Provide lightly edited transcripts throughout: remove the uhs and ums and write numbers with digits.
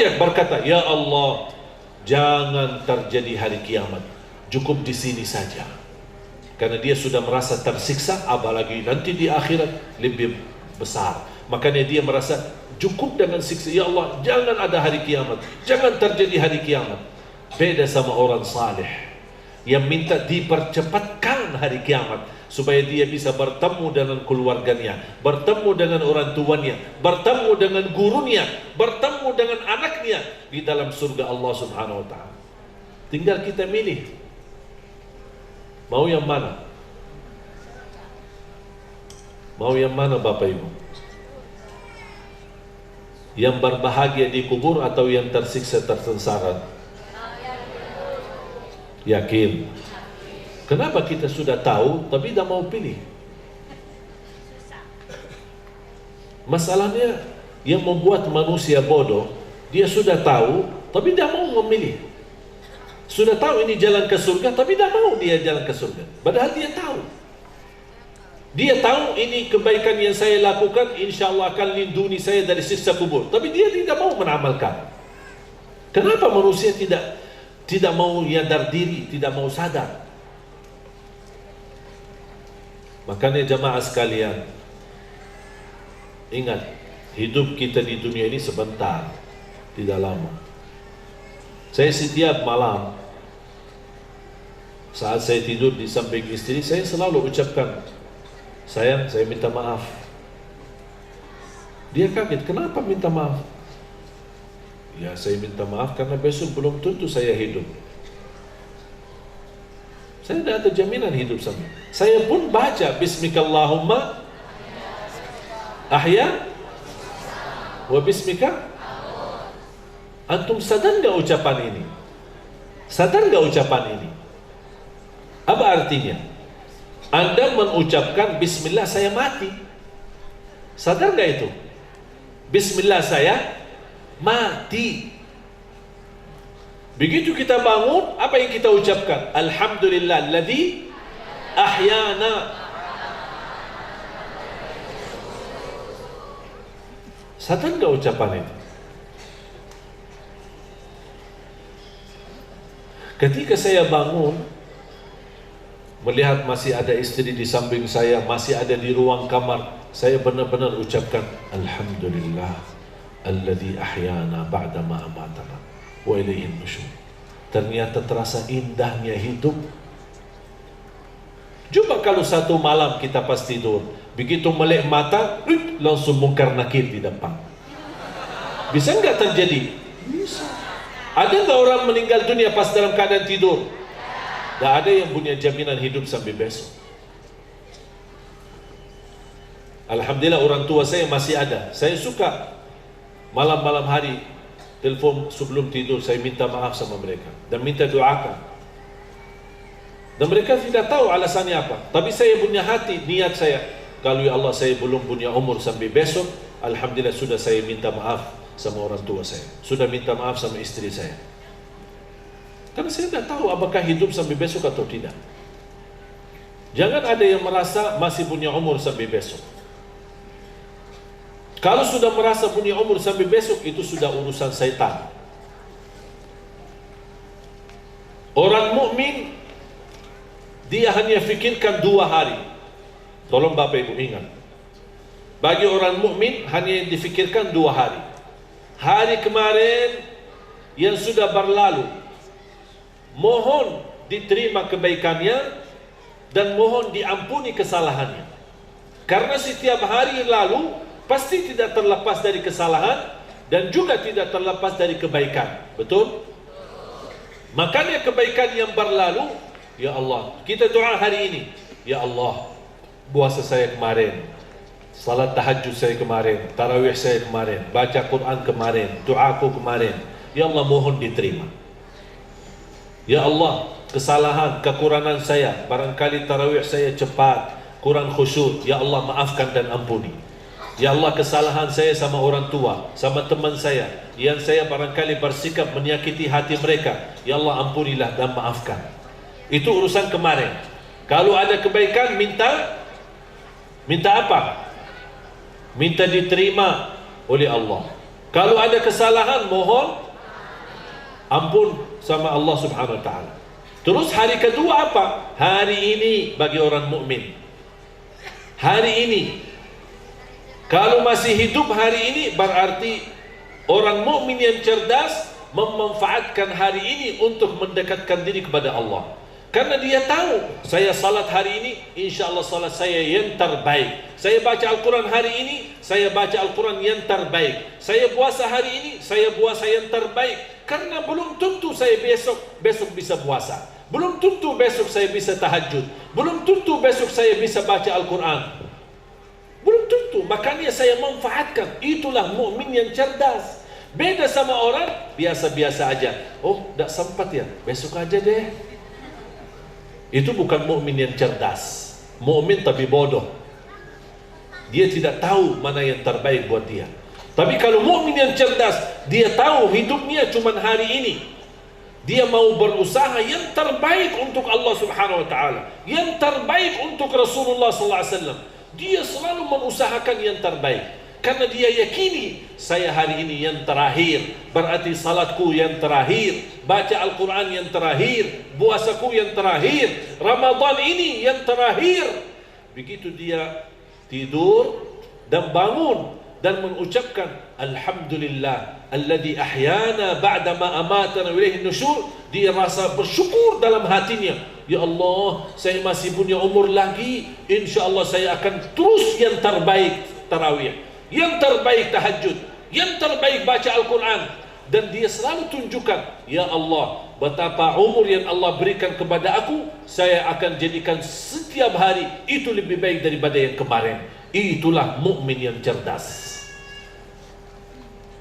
berteriak berkata, "Ya Allah, jangan terjadi hari kiamat, cukup di sini saja." Karena dia sudah merasa tersiksa, apalagi nanti di akhirat lebih besar. Makanya dia merasa cukup dengan siksa. Ya Allah, jangan ada hari kiamat, jangan terjadi hari kiamat. Beda sama orang saleh yang minta dipercepatkan hari kiamat supaya dia bisa bertemu dengan keluarganya, bertemu dengan orang tuanya, bertemu dengan gurunya, bertemu dengan anaknya di dalam surga Allah Subhanahu wa taala. Tinggal kita milih mau yang mana? Mau yang mana Bapak Ibu? Yang berbahagia di kubur atau yang tersiksa tersengsara? Yakin? Kenapa kita sudah tahu tapi tidak mau pilih? Masalahnya yang membuat manusia bodoh, dia sudah tahu tapi tidak mau memilih. Sudah tahu ini jalan ke surga tapi tidak mau dia jalan ke surga. Padahal dia tahu. Dia tahu ini kebaikan yang saya lakukan insya Allah akan lindungi saya dari siksa kubur, tapi dia tidak mau mengamalkan. Kenapa manusia tidak mau sadar diri, tidak mau sadar? Makanya jamaah sekalian, ingat, hidup kita di dunia ini sebentar, tidak lama. Saya setiap malam saat saya tidur di samping istri, saya selalu ucapkan, "Sayang, saya minta maaf." Dia kaget, "Kenapa minta maaf?" "Ya, saya minta maaf karena besok belum tentu saya hidup. Saya tidak ada jaminan hidup sama." Saya pun baca, "Bismikallahumma ahya wa bismika." Antum sadar nggak ucapan ini? Sadar nggak ucapan ini? Apa artinya? Anda mengucapkan Bismillah saya mati. Sadar nggak itu? Bismillah saya mati. Begitu kita bangun, apa yang kita ucapkan? Alhamdulillah alladzi ahyana. Sadar nggak ucapan itu? Ketika saya bangun, melihat masih ada istri di samping saya, masih ada di ruang kamar, saya benar-benar ucapkan Alhamdulillah alladzi ahyana ba'da ma amatana wa ilaihin nusyur. Ternyata terasa indahnya hidup. Coba kalau satu malam kita pas tidur, begitu melek mata, langsung mungkar nakir di depan. Bisa nggak terjadi? Bisa. Ada nggak orang meninggal dunia pas dalam keadaan tidur? Tidak ada yang punya jaminan hidup sampai besok. Alhamdulillah orang tua saya masih ada. Saya suka malam-malam hari telepon sebelum tidur, saya minta maaf sama mereka dan minta doakan. Dan mereka tidak tahu alasannya apa. Tapi saya punya hati, niat saya, kalau ya Allah saya belum punya umur sampai besok, alhamdulillah sudah saya minta maaf sama orang tua saya, sudah minta maaf sama istri saya. Karena saya tidak tahu apakah hidup sampai besok atau tidak. Jangan ada yang merasa masih punya umur sampai besok. Kalau sudah merasa punya umur sampai besok, itu sudah urusan syaitan. Orang mukmin dia hanya fikirkan 2 hari. Tolong Bapak Ibu ingat. Bagi orang mukmin hanya yang difikirkan 2 hari. Hari kemarin yang sudah berlalu, mohon diterima kebaikannya dan mohon diampuni kesalahannya. Karena setiap hari lalu pasti tidak terlepas dari kesalahan dan juga tidak terlepas dari kebaikan. Betul? Makanya kebaikan yang berlalu, ya Allah, kita doa hari ini, ya Allah, puasa saya kemarin, salat tahajud saya kemarin, tarawih saya kemarin, baca Quran kemarin, doaku kemarin, ya Allah mohon diterima. Ya Allah, kesalahan, kekurangan saya, barangkali tarawih saya cepat, kurang khusyuk, ya Allah maafkan dan ampuni. Ya Allah, kesalahan saya sama orang tua, sama teman saya, yang saya barangkali bersikap menyakiti hati mereka, ya Allah ampunilah dan maafkan. Itu urusan kemarin. Kalau ada kebaikan, minta apa? Minta diterima oleh Allah. Kalau ada kesalahan, mohon ampun sama Allah Subhanahu wa taala. Terus hari kedua apa? Hari ini bagi orang mukmin. Hari ini. Kalau masih hidup hari ini, berarti orang mukmin yang cerdas memanfaatkan hari ini untuk mendekatkan diri kepada Allah. Karena dia tahu, saya salat hari ini, insya Allah salat saya yang terbaik. Saya baca Al-Quran hari ini, saya baca Al-Quran yang terbaik. Saya puasa hari ini, saya puasa yang terbaik. Karena belum tentu saya besok bisa puasa. Belum tentu besok saya bisa tahajud. Belum tentu besok saya bisa baca Al-Quran. Belum tentu, makanya saya manfaatkan. Itulah mukmin yang cerdas. Beda sama orang biasa-biasa aja. Oh, tidak sempat ya, besok aja deh. Itu bukan mukmin yang cerdas. Mukmin tapi bodoh. Dia tidak tahu mana yang terbaik buat dia. Tapi kalau mukmin yang cerdas, dia tahu hidupnya cuma hari ini. Dia mau berusaha yang terbaik untuk Allah Subhanahu wa taala, yang terbaik untuk Rasulullah sallallahu alaihi wasallam. Dia selalu mengusahakan yang terbaik. Karena dia yakini, saya hari ini yang terakhir, berarti salatku yang terakhir, baca Al-Quran yang terakhir, puasaku yang terakhir, Ramadan ini yang terakhir. Begitu dia tidur dan bangun dan mengucapkan Alhamdulillah alladhi ahyana ba'dama amatana ilaihi nusyur, dia rasa bersyukur dalam hatinya. Ya Allah, saya masih punya umur lagi, insya Allah saya akan terus yang terbaik tarawih, yang terbaik tahajud, yang terbaik baca Al-Quran. Dan dia selalu tunjukkan, ya Allah, betapa umur yang Allah berikan kepada aku, saya akan jadikan setiap hari itu lebih baik daripada yang kemarin. Itulah mukmin yang cerdas.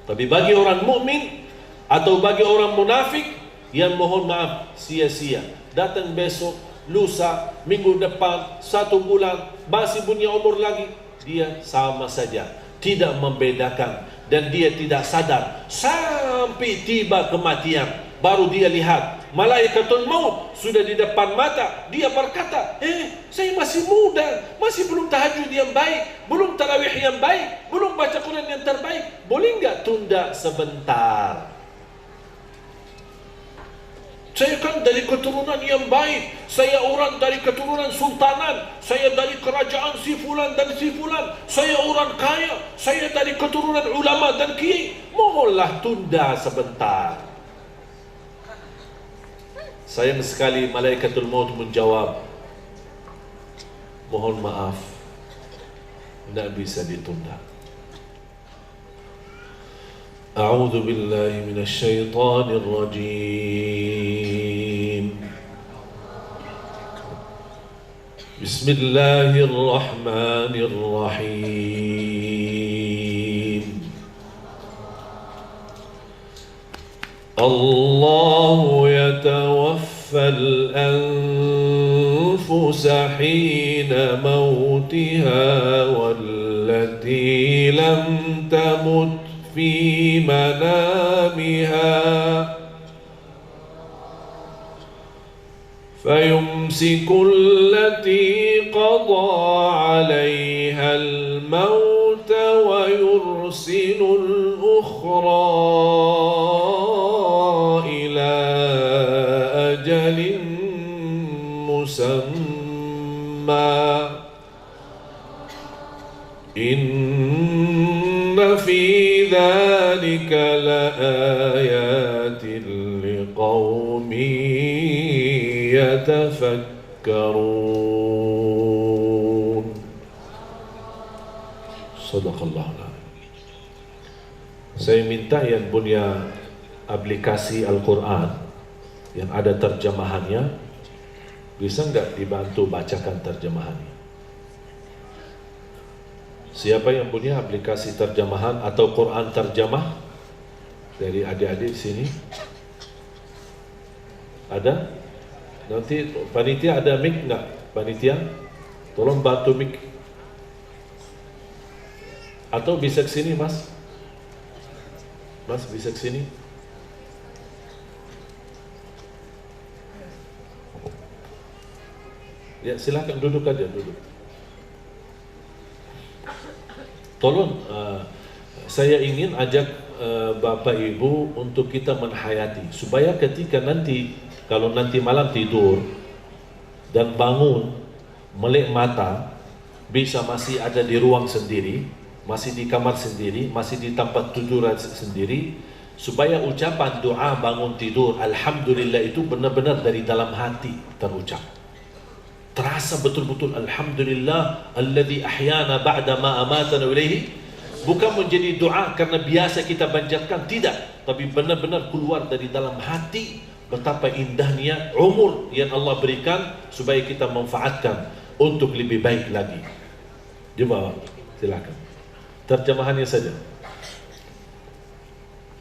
Tapi bagi orang mukmin atau bagi orang munafik, yang mohon maaf sia-sia, datang besok, lusa, minggu depan, 1 bulan, masih punya umur lagi, dia sama saja, tidak membedakan. Dan dia tidak sadar sampai tiba kematian, baru dia lihat malaikatul maut sudah di depan mata. Dia berkata, saya masih muda, masih belum tahajud yang baik, belum tarawih yang baik, belum baca Quran yang terbaik, boleh enggak tunda sebentar? Saya kan dari keturunan yang baik, saya orang dari keturunan sultanan, saya dari kerajaan si fulan dan si fulan, saya orang kaya, saya dari keturunan ulama dan kiai, mohonlah tunda sebentar. Sayang sekali malaikatul maut menjawab, mohon maaf, tidak bisa ditunda. A'udzu billahi minasy syaithanir rajim. Bismillahirrahmanirrahim. Allahu yatawaffal anfusa hina mautiha wallati lam tamut في منامها فيمسك التي قضى عليها الموت ويرسل الأخرى إلى أجل مسمى إن في ذلك لآيات لقوم يتفكرون. Sadaqallah. Saya minta yang punya aplikasi Al-Quran yang ada terjemahannya, bisa nggak dibantu bacakan terjemahannya? Siapa yang punya aplikasi terjemahan atau Quran terjemah dari adik-adik sini? Ada? Nanti panitia ada mic nggak? Panitia, tolong bantu mic. Atau bisa ke sini, Mas? Mas bisa ke sini? Ya silakan duduk aja, duduk. Tolong, saya ingin ajak Bapak Ibu untuk kita menhayati supaya ketika nanti kalau nanti malam tidur dan bangun melek mata bisa masih ada di ruang sendiri, masih di kamar sendiri, masih di tempat tidur sendiri, supaya ucapan doa bangun tidur alhamdulillah itu benar-benar dari dalam hati terucap. Terasa betul-betul alhamdulillah alladzi ahyana ba'da ma amatana ilaihi. Bukan menjadi doa karena biasa kita panjatkan, tidak, tapi benar-benar keluar dari dalam hati betapa indahnya umur yang Allah berikan supaya kita manfaatkan untuk lebih baik lagi. Coba silakan terjemahannya saja.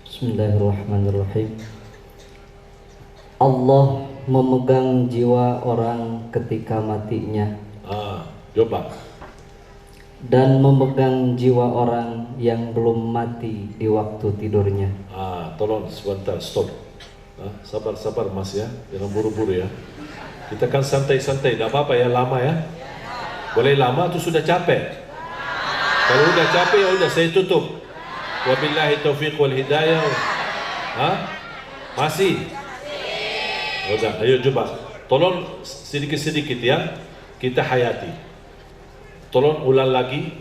Bismillahirrahmanirrahim. Allah memegang jiwa orang ketika matinya. Coba. Dan memegang jiwa orang yang belum mati di waktu tidurnya. Tolong sebentar, stop. Sabar-sabar Mas ya, jangan buru-buru ya. Kita kan santai-santai, tidak apa-apa ya, lama ya. Boleh lama tuh sudah capek. Kalau udah capek ya udah saya tutup. Wabillahi taufiq wal hidayah. Masih? Udah, ayo coba. Tolong sedikit-sedikit ya, kita hayati. Tolong ulang lagi.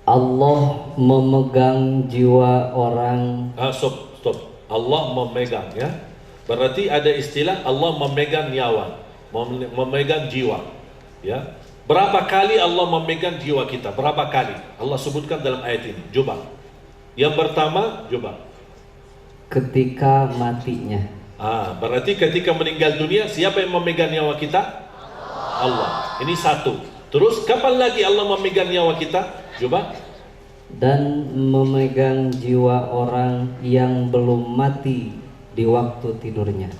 Allah memegang jiwa orang. Stop. Allah memegang ya. Berarti ada istilah Allah memegang nyawa, memegang jiwa. Ya. Berapa kali Allah memegang jiwa kita? Berapa kali? Allah sebutkan dalam ayat ini. Coba. Yang pertama, coba. Ketika matinya. Berarti ketika meninggal dunia, siapa yang memegang nyawa kita? Allah. Ini satu. Terus kapan lagi Allah memegang nyawa kita? Coba. Dan memegang jiwa orang yang belum mati di waktu tidurnya.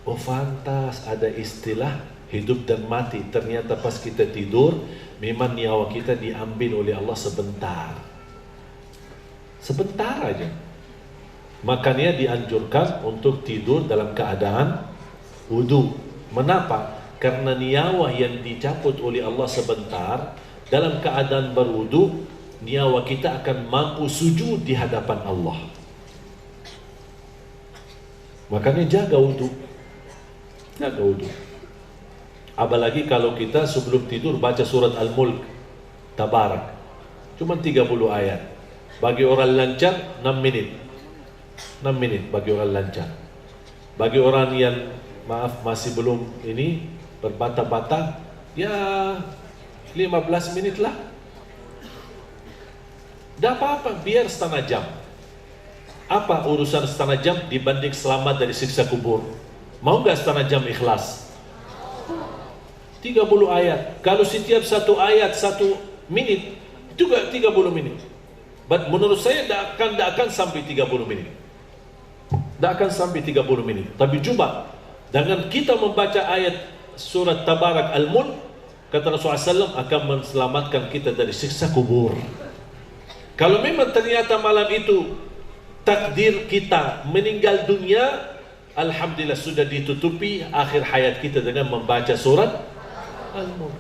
Oh fantas, ada istilah hidup dan mati. Ternyata pas kita tidur, memang nyawa kita diambil oleh Allah sebentar. Sebentar aja. Makanya dianjurkan untuk tidur dalam keadaan wudu. Mengapa? Karena nyawa yang dicabut oleh Allah sebentar, dalam keadaan berwudu, nyawa kita akan mampu sujud di hadapan Allah. Makanya jaga wudu. Jaga wudu. Apalagi kalau kita sebelum tidur baca surat Al-Mulk, Tabarak. Cuma 30 ayat. Bagi orang lancar 6 menit. 6 menit bagi orang lancar. Bagi orang yang masih belum ini berbata-bata, ya 15 menit lah. Tidak apa-apa, biar setengah jam. Apa urusan setengah jam dibanding selamat dari siksa kubur? Mau nggak setengah jam ikhlas? 30 ayat. Kalau setiap satu ayat 1 menit, juga 30 menit. But menurut saya tidak akan sampai 30 menit. Tidak akan sampai 30 menit. Tapi coba, dengan kita membaca ayat surat Tabarak Al-Mulk, kata Rasulullah SAW, akan menselamatkan kita dari siksa kubur. Kalau memang ternyata malam itu takdir kita meninggal dunia, alhamdulillah sudah ditutupi akhir hayat kita dengan membaca surat Al-Mulk.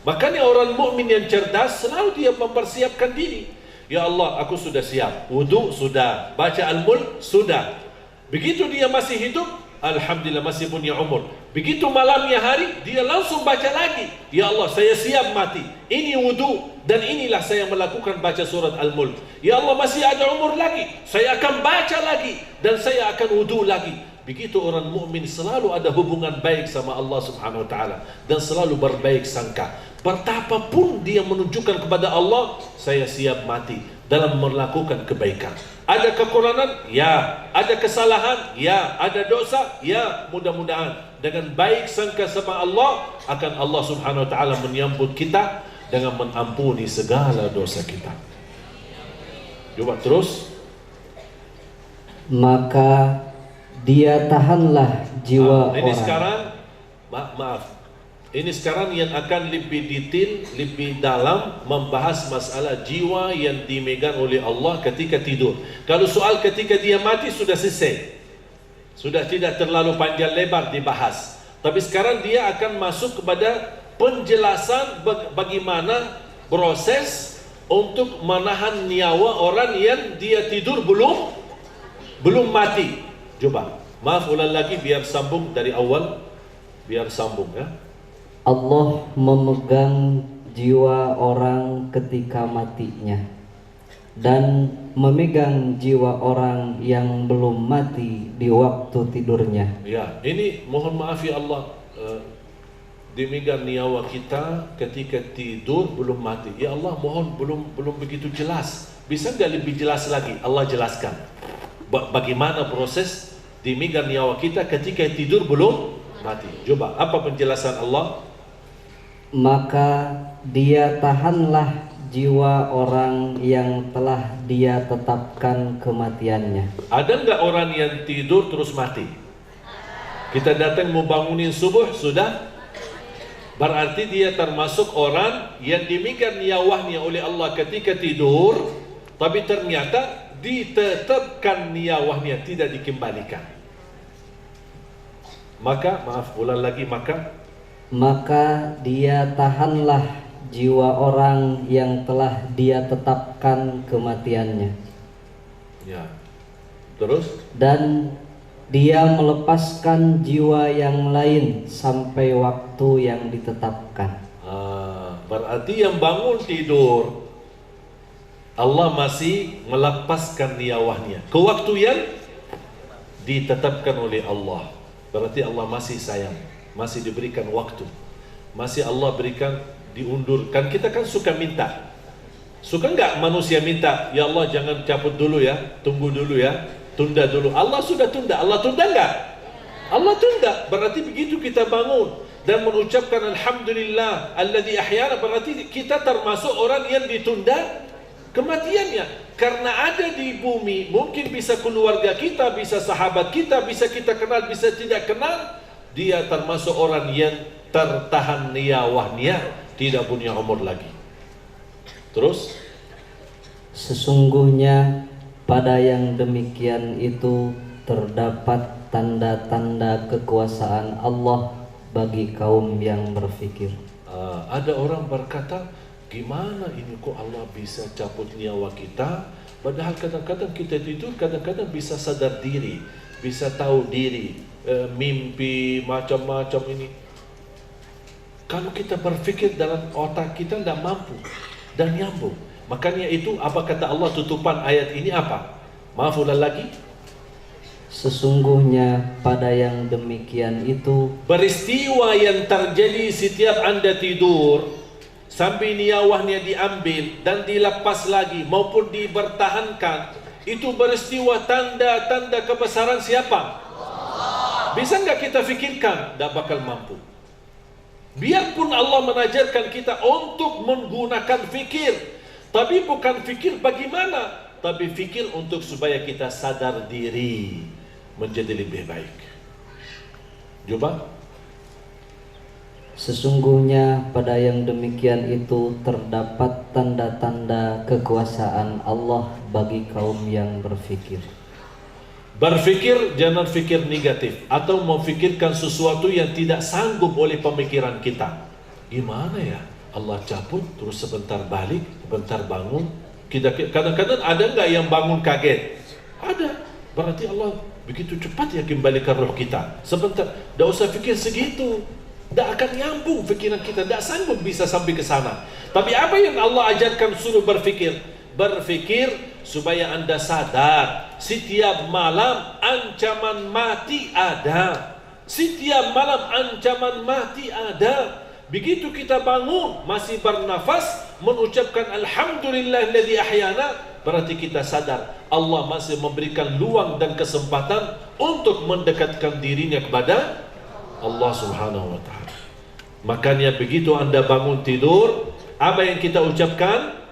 Makanya orang mukmin yang cerdas selalu dia mempersiapkan diri. Ya Allah, aku sudah siap. Wudu sudah, baca Al-Mulk sudah. Begitu dia masih hidup, alhamdulillah masih punya umur. Begitu malamnya hari, dia langsung baca lagi. Ya Allah, saya siap mati. Ini wudu dan inilah saya melakukan baca surat Al-Mulk. Ya Allah, masih ada umur lagi. Saya akan baca lagi dan saya akan wudu lagi. Begitu orang mukmin selalu ada hubungan baik sama Allah Subhanahu wa taala dan selalu berbaik sangka. Betapapun dia menunjukkan kepada Allah, saya siap mati dalam melakukan kebaikan. Ada kekurangan? Ya. Ada kesalahan? Ya. Ada dosa? Ya. Mudah-mudahan dengan baik sangka sama Allah, akan Allah Subhanahu wa taala menyambut kita dengan mengampuni segala dosa kita. Coba terus. Maka dia tahanlah jiwa ini orang. sekarang maaf. Ini sekarang yang akan lebih detail, lebih dalam membahas masalah jiwa yang dimegang oleh Allah ketika tidur. Kalau soal ketika dia mati sudah selesai. Sudah tidak terlalu panjang lebar dibahas. Tapi sekarang dia akan masuk kepada penjelasan bagaimana proses untuk menahan nyawa orang yang dia tidur belum mati. Coba, maaf ulang lagi biar sambung dari awal, biar sambung ya. Allah memegang jiwa orang ketika matinya dan memegang jiwa orang yang belum mati di waktu tidurnya. Ya, ini mohon maaf ya Allah, dimegang nyawa kita ketika tidur belum mati. Ya Allah, mohon belum begitu jelas. Bisa nggak lebih jelas lagi? Allah jelaskan bagaimana proses dimegang nyawa kita ketika tidur belum mati. Coba, apa penjelasan Allah? Maka dia tahanlah jiwa orang yang telah dia tetapkan kematiannya. Ada nggak orang yang tidur terus mati? Kita datang mau bangunin subuh sudah, berarti dia termasuk orang yang dimegang nyawanya oleh Allah ketika tidur, tapi ternyata ditetapkan nyawanya, tidak dikembalikan. Maka, maaf ulang lagi, maka dia tahanlah jiwa orang yang telah dia tetapkan kematiannya. ya, terus Dan dia melepaskan jiwa yang lain sampai waktu yang ditetapkan. berarti yang bangun tidur Allah masih melepaskan nyawanya ke waktu yang ditetapkan oleh Allah. Berarti Allah masih sayang, masih diberikan waktu, masih Allah berikan diundur. Kan kita kan suka minta, suka nggak manusia minta, ya Allah jangan cabut dulu ya, tunggu dulu ya, tunda dulu. Allah sudah tunda, Allah tunda nggak? Allah tunda. Berarti begitu kita bangun dan mengucapkan Alhamdulillah alladzi ahyana, berarti kita termasuk orang yang ditunda kematiannya. Karena ada di bumi, mungkin bisa keluarga kita, bisa sahabat kita, bisa kita kenal, bisa tidak kenal, dia termasuk orang yang tertahan nyawanya, tidak punya umur lagi. Terus, Sesungguhnya pada yang demikian itu terdapat tanda-tanda kekuasaan Allah bagi kaum yang berfikir. ada orang berkata, gimana ini kok Allah bisa cabut nyawa kita? Padahal kadang-kadang kita tidur, kadang-kadang bisa sadar diri, bisa tahu diri, mimpi macam-macam ini. Kalau kita berpikir dalam otak kita tidak mampu dan nyambung. Makanya itu apa kata Allah tutupan ayat ini apa? Maaf ulang lagi. Sesungguhnya pada yang demikian itu Peristiwa yang terjadi setiap Anda tidur sampai nyawanya diambil dan dilepas lagi maupun dipertahankan, itu peristiwa tanda-tanda kebesaran siapa? Bisa nggak kita fikirkan? Tidak bakal mampu. Biarpun Allah menajarkan kita untuk menggunakan fikir, tapi bukan fikir bagaimana, tapi fikir untuk supaya kita sadar diri menjadi lebih baik. Coba. Sesungguhnya pada yang demikian itu terdapat tanda-tanda kekuasaan Allah bagi kaum yang berfikir. Berfikir jangan fikir negatif atau memfikirkan sesuatu yang tidak sanggup oleh pemikiran kita. Gimana ya? Allah cabut terus sebentar balik, sebentar bangun. Kita kadang-kadang ada nggak yang bangun kaget? Ada. Berarti Allah begitu cepat ya kembalikan roh kita. Sebentar, tidak usah fikir segitu. Tidak akan nyambung pikiran kita, tidak sanggup bisa sampai ke sana. Tapi apa yang Allah ajarkan suruh berfikir? Berfikir supaya Anda sadar setiap malam ancaman mati ada. Setiap malam ancaman mati ada. Begitu kita bangun masih bernafas mengucapkan Alhamdulillahilladzi ahyana, berarti kita sadar Allah masih memberikan luang dan kesempatan untuk mendekatkan dirinya kepada Allah Subhanahu wa ta'ala. Makanya begitu Anda bangun tidur, apa yang kita ucapkan?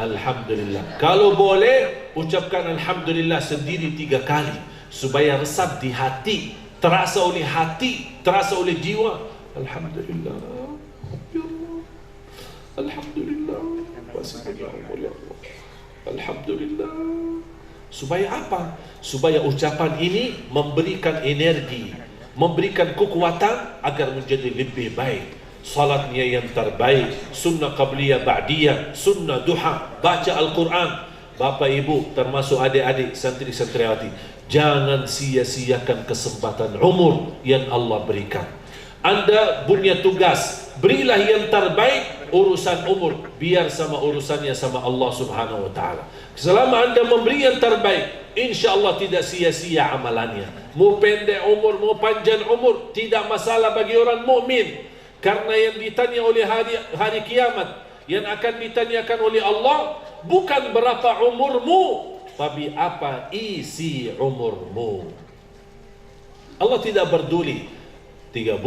Alhamdulillah. Kalau boleh, ucapkan Alhamdulillah sendiri 3 kali supaya resap di hati, terasa oleh hati, terasa oleh jiwa. Alhamdulillah ya Allah, Alhamdulillah ya Allah, Alhamdulillah. Supaya apa? Supaya ucapan ini memberikan energi, memberikan kekuatan agar menjadi lebih baik. salatnya yang terbaik, sunnah qabliyah ba'diyah, sunnah duha, baca Al-Quran. Bapak Ibu termasuk adik-adik santri-santriwati, jangan sia-siakan kesempatan umur yang Allah berikan. Anda punya tugas, berilah yang terbaik urusan umur, biar sama urusannya sama Allah Subhanahu wa taala. Selama Anda memberi yang terbaik, insya Allah tidak sia-sia amalannya. Mau pendek umur, mau panjang umur, tidak masalah bagi orang mukmin. Karena yang ditanya oleh hari kiamat, yang akan ditanyakan oleh Allah, bukan berapa umurmu, tapi apa isi umurmu. Allah tidak peduli 30,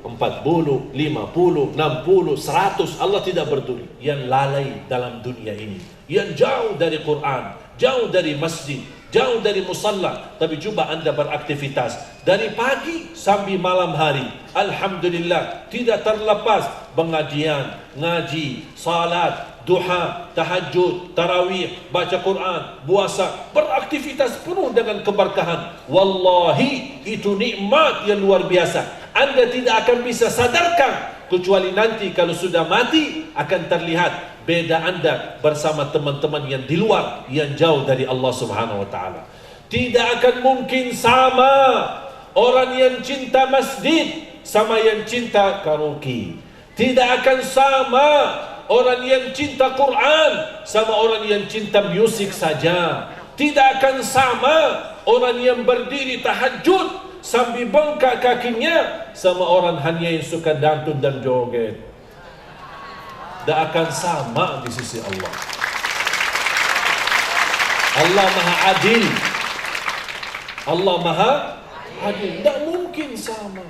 40, 50, 60, 100. Allah tidak peduli. Yang lalai dalam dunia ini, yang jauh dari Quran, jauh dari masjid, jauh dari musalla, tapi coba Anda beraktivitas dari pagi sampai malam hari. Alhamdulillah, tidak terlepas pengajian, ngaji, salat, duha, tahajud, tarawih, baca Quran, puasa, beraktivitas penuh dengan keberkahan. Wallahi, itu nikmat yang luar biasa. Anda tidak akan bisa sadarkan, kecuali nanti kalau sudah mati akan terlihat beda Anda bersama teman-teman yang di luar, yang jauh dari Allah Subhanahu wa taala. Tidak akan mungkin sama orang yang cinta masjid sama yang cinta karaoke. Tidak akan sama orang yang cinta Quran sama orang yang cinta musik saja. Tidak akan sama orang yang berdiri tahajud sambil bengkak kakinya sama orang hanya yang suka dangdut dan joget. Tak akan sama di sisi Allah. Allah Maha Adil. Allah Maha Adil. Tak mungkin sama.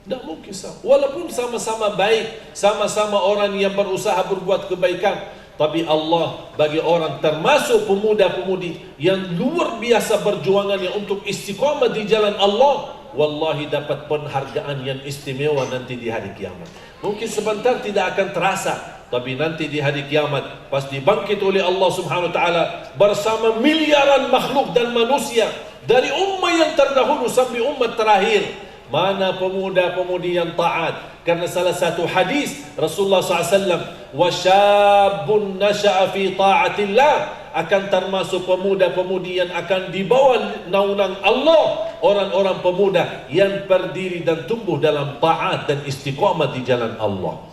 Tak mungkin sama. Walaupun sama-sama baik, sama-sama orang yang berusaha berbuat kebaikan, tapi Allah bagi orang termasuk pemuda-pemudi yang luar biasa berjuangannya untuk istiqamah di jalan Allah, wallahi dapat penghargaan yang istimewa nanti di hari kiamat. Mungkin sebentar tidak akan terasa, tapi nanti di hari kiamat pasti bangkit oleh Allah Subhanahu wa taala bersama miliaran makhluk dan manusia dari umat yang terdahulu sampai umat terakhir. Mana pemuda-pemudi yang taat? Karena salah satu hadis Rasulullah SAW, wasyabun nasha'a fi ta'atillah, akan termasuk pemuda-pemudi yang akan dibawa naungan Allah, orang-orang pemuda yang berdiri dan tumbuh dalam taat dan istiqamah di jalan Allah.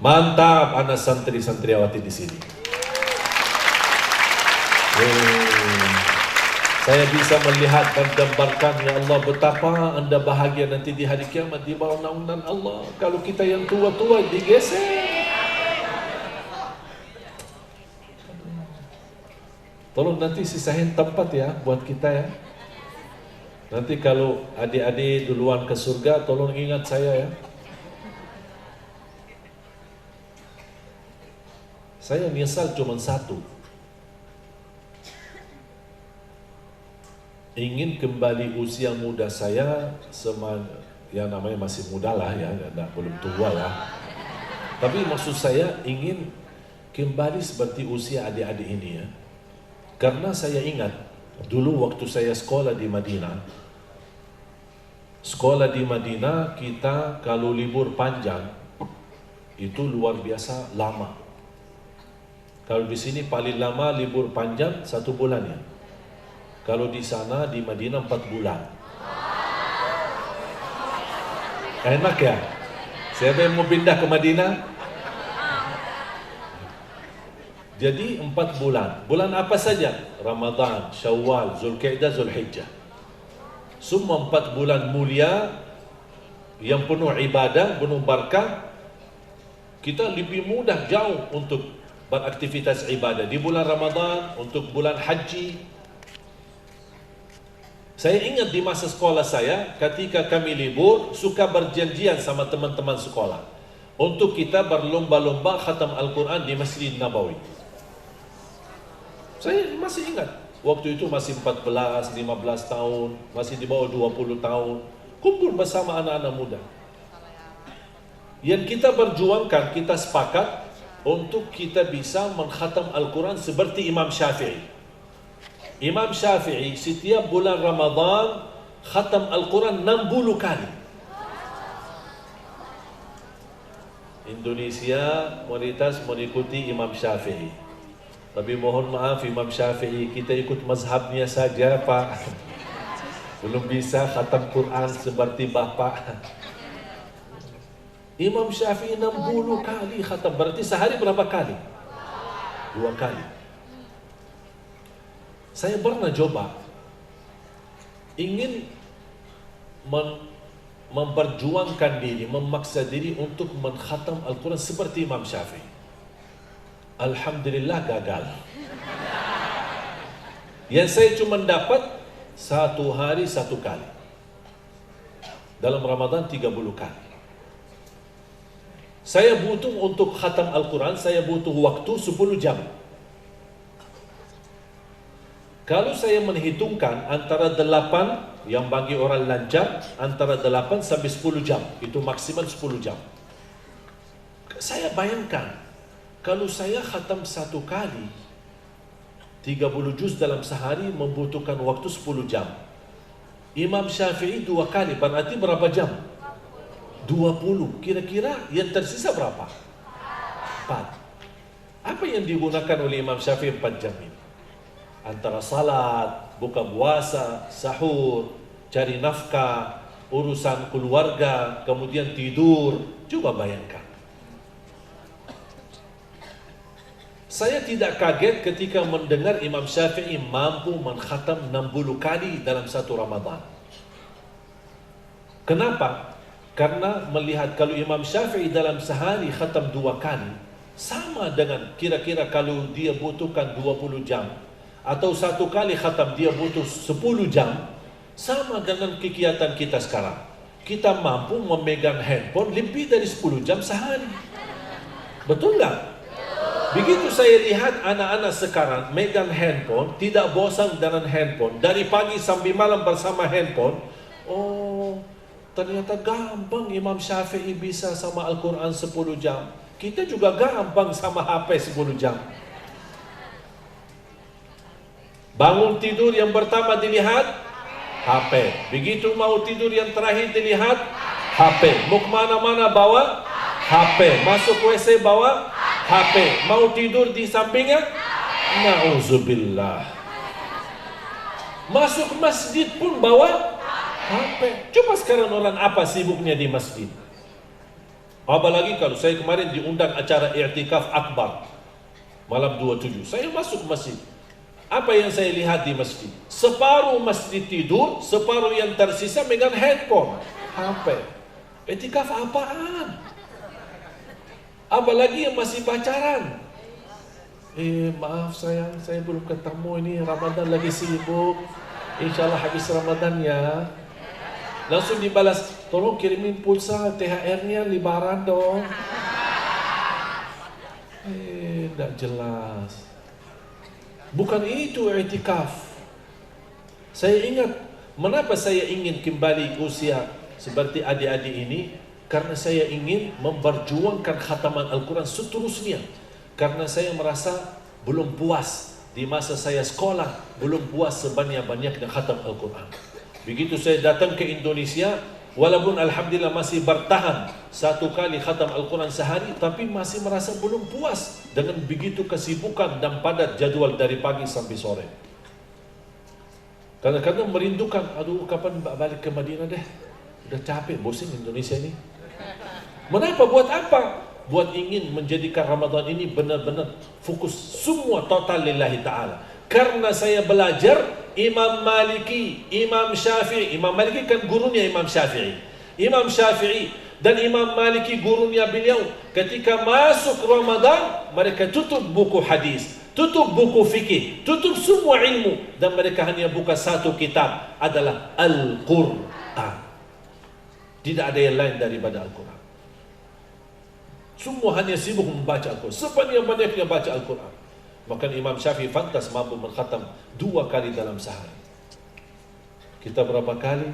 Mantap anak santri-santriwati di sini. Saya bisa melihat dan gambarkan, ya Allah, betapa Anda bahagia nanti di hari kiamat di bawah naungan Allah. Kalau kita yang tua-tua digeser. Tolong nanti sisain tempat ya buat kita ya. Nanti kalau adik-adik duluan ke surga, tolong ingat saya ya. Saya nyesal cuma satu. Ingin kembali usia muda saya, ya namanya masih muda lah ya, belum tua lah. Tapi maksud saya ingin kembali seperti usia adik-adik ini ya. Karena saya ingat dulu waktu saya sekolah di Madinah. Sekolah di Madinah kita kalau libur panjang itu luar biasa lama. Kalau di sini paling lama libur panjang 1 bulan ya. Kalau di sana di Madinah 4 bulan. Enak ya? Siapa yang mau pindah ke Madinah? Jadi 4 bulan. Bulan apa saja? Ramadan, Syawal, Zulkaidah, Zulhijjah. Semua 4 bulan mulia yang penuh ibadah, penuh barakah. Kita lebih mudah jauh untuk beraktivitas ibadah. Di bulan Ramadan, untuk bulan haji. Saya ingat di masa sekolah saya, ketika kami libur, suka berjanjian sama teman-teman sekolah untuk kita berlomba-lomba khatam Al-Quran di Masjid Nabawi. Saya masih ingat, waktu itu masih 14, 15 tahun, masih di bawah 20 tahun, kumpul bersama anak-anak muda. Yang kita berjuangkan, kita sepakat untuk kita bisa mengkhatam Al-Quran seperti Imam Syafi'i. Imam Syafi'i setiap bulan Ramadan khatam Al-Quran 60 kali. Indonesia mayoritas mengikuti Imam Syafi'i. Tapi mohon maaf Imam Syafi'i, kita ikut mazhabnya saja Pak. Belum bisa khatam Quran seperti Bapak. Imam Syafi'i 60 kali khatam. Berarti sehari berapa kali? 2 kali. Saya pernah coba ingin memperjuangkan diri, memaksa diri untuk menghatam Al-Quran seperti Imam Syafi'i. Alhamdulillah gagal. Yang saya cuma dapat 1 hari 1 kali. Dalam Ramadan 30 kali. Saya butuh untuk khatam Al-Quran, saya butuh waktu 10 jam. Kalau saya menghitungkan antara 8 yang bagi orang lancar, antara 8 sampai 10 jam, itu maksimal 10 jam. Saya bayangkan, kalau saya khatam 1 kali, 30 juz dalam sehari membutuhkan waktu 10 jam. Imam Syafi'i 2 kali, berarti berapa jam? 20. Kira-kira yang tersisa berapa? 4. Apa yang digunakan oleh Imam Syafi'i 4 jam ini? Antara salat, buka puasa, sahur, cari nafkah, urusan keluarga, kemudian tidur. Coba bayangkan. Saya tidak kaget ketika mendengar Imam Syafi'i mampu mengkhatam 60 kali dalam 1 Ramadan. Kenapa? Karena melihat kalau Imam Syafi'i dalam sehari khatam 2 kali, sama dengan kira-kira kalau dia butuhkan 20 jam, atau 1 kali khatam dia butuh 10 jam, sama dengan kegiatan kita sekarang. Kita mampu memegang handphone lebih dari 10 jam sehari. Betul nggak? Begitu saya lihat anak-anak sekarang megang handphone, tidak bosan dengan handphone, dari pagi sampai malam bersama handphone. Oh, ternyata gampang Imam Syafi'i bisa sama Al-Quran 10 jam. Kita juga gampang sama HP 10 jam. Bangun tidur yang pertama dilihat HP. Begitu mau tidur yang terakhir dilihat HP. Mau kemana-mana bawa HP. Masuk WC bawa HP. Mau tidur di sampingnya, na'udzubillah. Masuk masjid pun bawa HP. Coba sekarang orang apa sibuknya di masjid? Apalagi kalau saya kemarin diundang acara i'tikaf akbar malam 27. Saya masuk masjid. Apa yang saya lihat di masjid? Separuh masjid tidur, separuh yang tersisa megang handphone, HP. I'tikaf apaan? Apalagi yang masih pacaran. Maaf sayang, saya belum ketemu, ini Ramadan lagi sibuk. Insya Allah habis Ramadan ya. Langsung dibalas, tolong kirimin pulsa THR-nya Lebaran dong. Tidak jelas. Bukan itu i'tikaf. Saya ingat, mengapa saya ingin kembali usia seperti adik-adik ini? Karena saya ingin memperjuangkan khataman Al-Quran seterusnya. Karena saya merasa belum puas di masa saya sekolah, belum puas sebanyak-banyaknya khatam Al-Quran. Begitu saya datang ke Indonesia, walaupun Alhamdulillah masih bertahan 1 kali khatam Al-Quran sehari, tapi masih merasa belum puas dengan begitu kesibukan dan padat jadwal dari pagi sampai sore. Kadang-kadang merindukan, aduh kapan balik ke Madinah deh, udah capek, bosan Indonesia ini. Mengapa? Buat apa? Buat ingin menjadikan Ramadan ini benar-benar fokus semua total lillahi ta'ala. Karena saya belajar Imam Maliki, Imam Syafi'i. Imam Maliki kan gurunya Imam Syafi'i. Imam Syafi'i dan Imam Maliki gurunya beliau. Ketika masuk Ramadan, mereka tutup buku hadis, tutup buku fikih, tutup semua ilmu, dan mereka hanya buka 1 kitab, adalah Al-Quran. Tidak ada yang lain daripada Al-Quran. Semua hanya sibuk membaca Al-Quran, sebanyak-banyaknya baca Al-Quran. Maka Imam Syafi'i fantas mampu mengkhatam 2 kali dalam sehari. Kita berapa kali?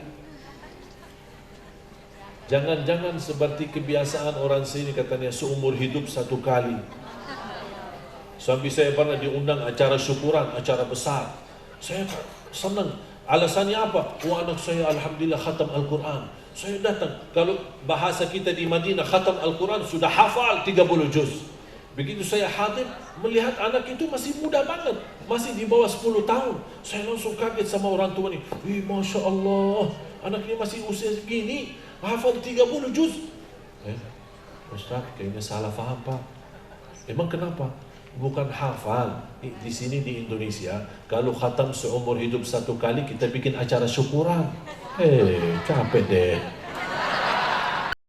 Jangan-jangan seperti kebiasaan orang sini, katanya seumur hidup 1 kali. Sampai saya pernah diundang acara syukuran, acara besar. Saya senang Alasannya apa? Oh, anak saya alhamdulillah khatam Al-Quran. Saya datang, kalau bahasa kita di Madinah, khatam Al-Quran sudah hafal 30 juz. Begitu saya hadir, melihat anak itu masih muda banget, masih di bawah 10 tahun. Saya langsung kaget sama orang tua ini. Masya Allah, anaknya masih usia segini, hafal 30 juz. Ustaz, kayaknya salah faham Pak. Emang kenapa? Bukan hafal. Di sini di Indonesia, kalau khatam seumur hidup 1 kali, kita bikin acara syukuran. Capek deh.